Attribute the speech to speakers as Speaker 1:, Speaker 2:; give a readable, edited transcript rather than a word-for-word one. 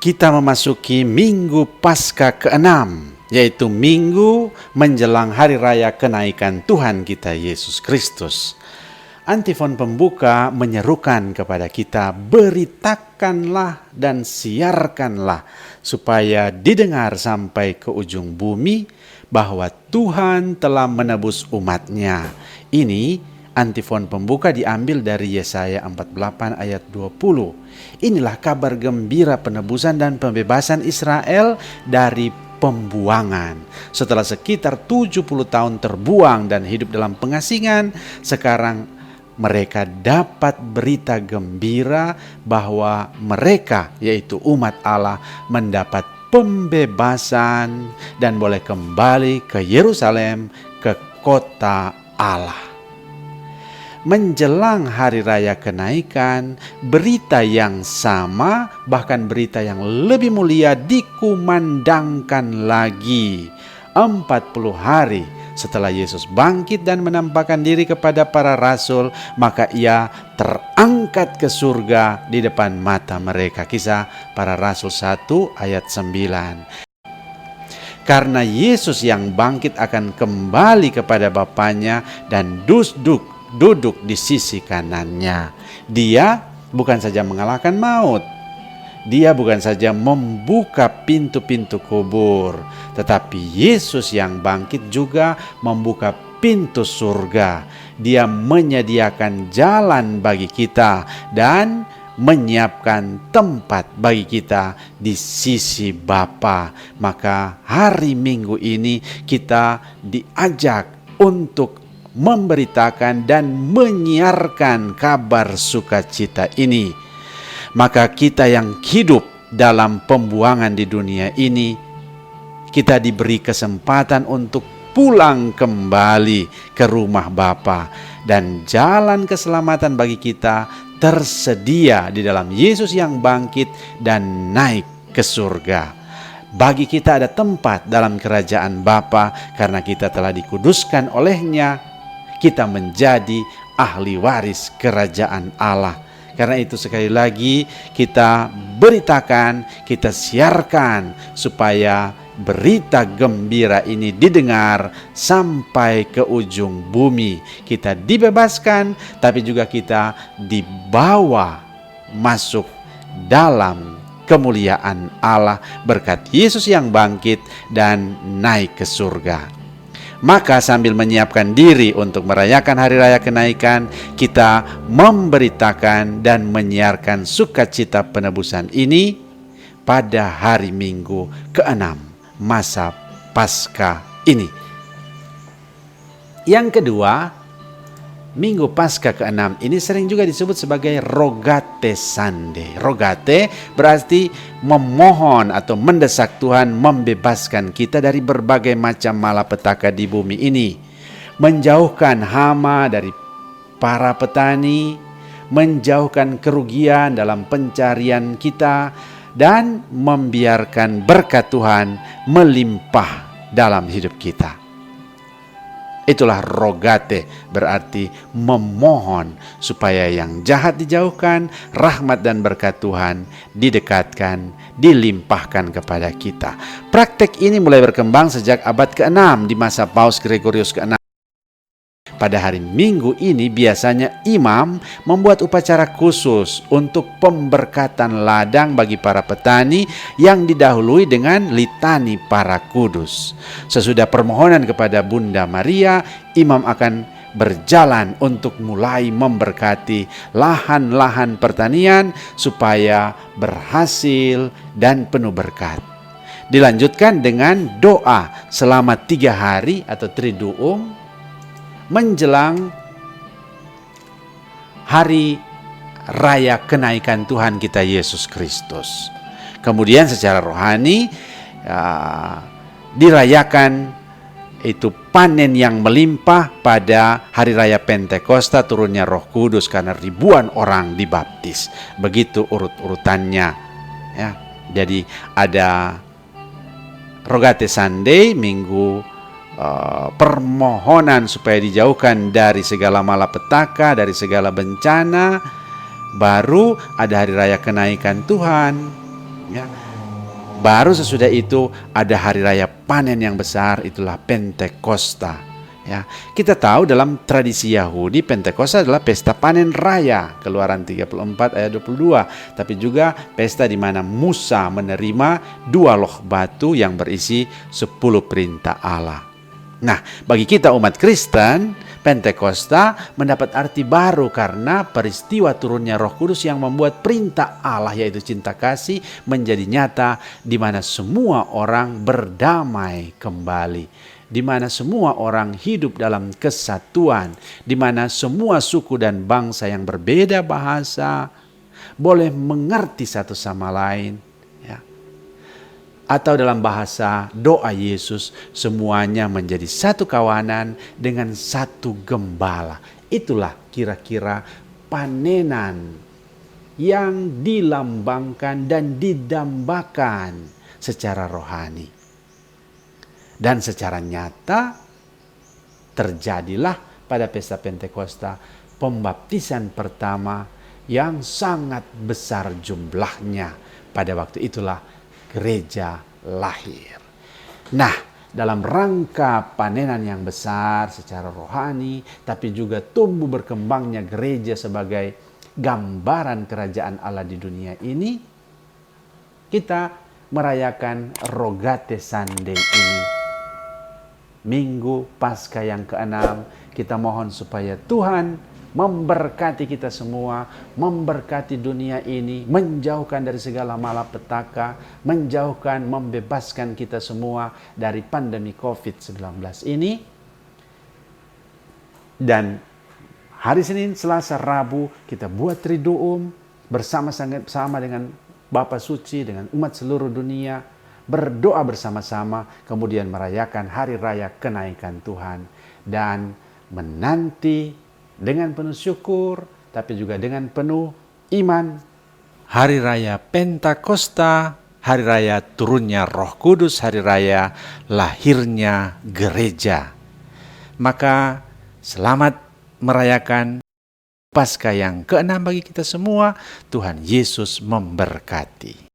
Speaker 1: Kita memasuki Minggu Paskah ke-6, yaitu minggu menjelang Hari Raya Kenaikan Tuhan kita Yesus Kristus. Antifon pembuka menyerukan kepada kita, beritakanlah dan siarkanlah supaya didengar sampai ke ujung bumi bahwa Tuhan telah menebus umatnya. Ini antifon pembuka diambil dari Yesaya 48 ayat 20. Inilah kabar gembira penebusan dan pembebasan Israel dari pembuangan. Setelah sekitar 70 tahun terbuang dan hidup dalam pengasingan, sekarang mereka dapat berita gembira bahwa mereka, yaitu umat Allah, mendapat pembebasan dan boleh kembali ke Yerusalem, ke kota Allah. Menjelang Hari Raya Kenaikan, berita yang sama, bahkan berita yang lebih mulia dikumandangkan lagi. 40 hari setelah Yesus bangkit dan menampakkan diri kepada para rasul, maka ia terangkat ke surga di depan mata mereka. Kisah Para Rasul 1 ayat 9. Karena Yesus yang bangkit akan kembali kepada Bapanya dan duduk di sisi kanannya. Dia bukan saja mengalahkan maut, Dia bukan saja membuka pintu-pintu kubur, tetapi Yesus yang bangkit juga membuka pintu surga. Dia menyediakan jalan bagi kita dan menyiapkan tempat bagi kita di sisi Bapa. Maka hari Minggu ini kita diajak untuk memberitakan dan menyiarkan kabar sukacita ini. Maka kita yang hidup dalam pembuangan di dunia ini, kita diberi kesempatan untuk pulang kembali ke rumah Bapa, dan jalan keselamatan bagi kita tersedia di dalam Yesus yang bangkit dan naik ke surga. Bagi kita ada tempat dalam kerajaan Bapa karena kita telah dikuduskan oleh-Nya. Kita menjadi ahli waris kerajaan Allah. Karena itu sekali lagi kita beritakan, kita siarkan supaya berita gembira ini didengar sampai ke ujung bumi. Kita dibebaskan, tapi juga kita dibawa masuk dalam kemuliaan Allah berkat Yesus yang bangkit dan naik ke surga. Maka sambil menyiapkan diri untuk merayakan Hari Raya Kenaikan, kita memberitakan dan menyiarkan sukacita penebusan ini pada hari Minggu ke-6 masa Paskah ini. Yang kedua, Minggu Paskah ke-6 ini sering juga disebut sebagai Rogate Sunday. Rogate berarti memohon atau mendesak Tuhan membebaskan kita dari berbagai macam malapetaka di bumi ini. Menjauhkan hama dari para petani, menjauhkan kerugian dalam pencarian kita, dan membiarkan berkat Tuhan melimpah dalam hidup kita. Itulah rogate, berarti memohon supaya yang jahat dijauhkan, rahmat dan berkat Tuhan didekatkan, dilimpahkan kepada kita. Praktek ini mulai berkembang sejak abad ke-6 di masa Paus Gregorius ke-6. Pada hari Minggu ini biasanya imam membuat upacara khusus untuk pemberkatan ladang bagi para petani yang didahului dengan litani para kudus. Sesudah permohonan kepada Bunda Maria, imam akan berjalan untuk mulai memberkati lahan-lahan pertanian supaya berhasil dan penuh berkat. Dilanjutkan dengan doa selama 3 hari atau Triduum menjelang Hari Raya Kenaikan Tuhan kita Yesus Kristus. Kemudian secara rohani dirayakan itu panen yang melimpah pada Hari Raya Pentakosta, turunnya Roh Kudus karena ribuan orang dibaptis. Begitu urut-urutannya, ya. Jadi ada Rogate Sunday, Minggu permohonan supaya dijauhkan dari segala malapetaka, dari segala bencana. Baru ada Hari Raya Kenaikan Tuhan, ya. Baru sesudah itu ada hari raya panen yang besar, itulah Pentakosta. Ya, kita tahu dalam tradisi Yahudi Pentakosta adalah pesta panen raya, Keluaran 34 ayat 22, tapi juga pesta di mana Musa menerima 2 loh batu yang berisi 10 perintah Allah. Nah, bagi kita umat Kristen, Pentakosta mendapat arti baru karena peristiwa turunnya Roh Kudus yang membuat perintah Allah yaitu cinta kasih menjadi nyata, di mana semua orang berdamai kembali, di mana semua orang hidup dalam kesatuan, di mana semua suku dan bangsa yang berbeda bahasa boleh mengerti satu sama lain, ya. Atau dalam bahasa doa Yesus, semuanya menjadi satu kawanan dengan satu gembala. Itulah kira-kira panenan yang dilambangkan dan didambakan secara rohani. Dan secara nyata terjadilah pada pesta Pentakosta pembaptisan pertama yang sangat besar jumlahnya. Pada waktu itulah gereja lahir. Nah, dalam rangka panenan yang besar secara rohani, tapi juga tumbuh berkembangnya gereja sebagai gambaran kerajaan Allah di dunia ini, kita merayakan Rogate Sunday ini. Minggu Paskah yang ke-6, kita mohon supaya Tuhan memberkati kita semua, memberkati dunia ini, menjauhkan dari segala malapetaka, menjauhkan, membebaskan kita semua dari pandemi COVID-19 ini. Dan hari Senin, Selasa, Rabu kita buat Triduum bersama-sama dengan Bapa Suci, dengan umat seluruh dunia, berdoa bersama-sama, kemudian merayakan hari raya kenaikan Tuhan dan menanti dengan penuh syukur, tapi juga dengan penuh iman, hari raya Pentakosta, hari raya turunnya Roh Kudus, hari raya lahirnya gereja. Maka selamat merayakan Paskah yang ke-6 bagi kita semua. Tuhan Yesus memberkati.